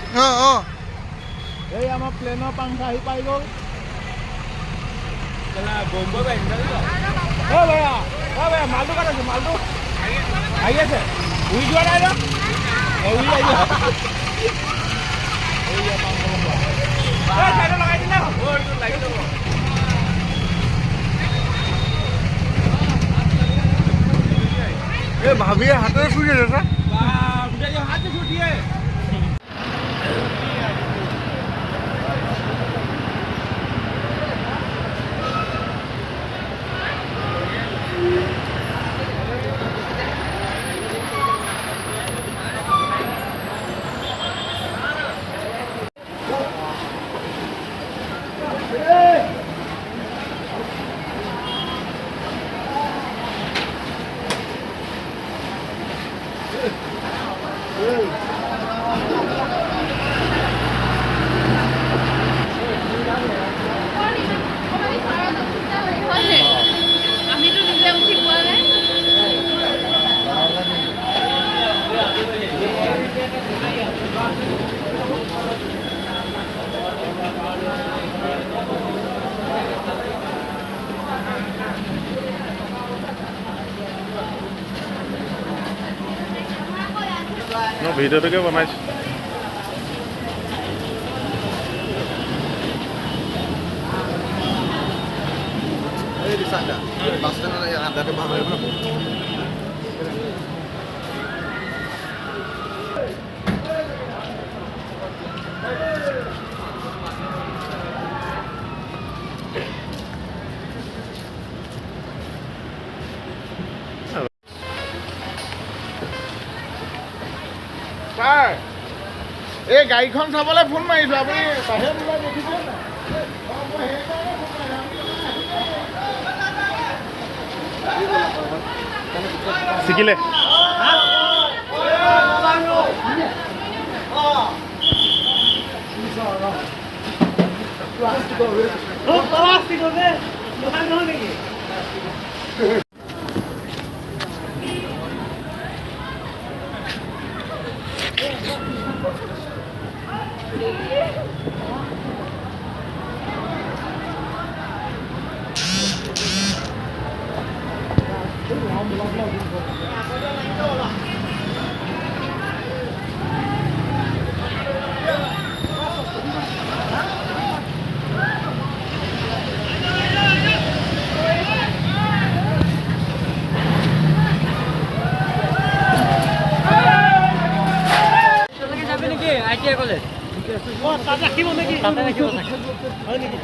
এই আমাৰ প্লেনৰ পাংখা আহি পাই গ'ল বম্ব ভাইয়া মালটো কাট আছে মালটো আহি আছে উৰি যোৱা নাই ন উৰি লগাই দিলে লাগি যাব এই ভাবিয়ে হাতেৰে চুই আছে হাতে ছুটিয়ে ভিডিঅ'টোকে বনাইছোঁ এই ৰিক্সাটা বাছ ষ্টেণ্ডত আধাতে ভাল লাগিব ন ছাৰ এই গাড়ীখন চাবলৈ ফোন মাৰিছোঁ আপুনি বাহিৰত ওলাই দেখিছে শিকিলে কলেজ তাত ৰাখিব নেকি তাতে ৰাখিব হয় নেকি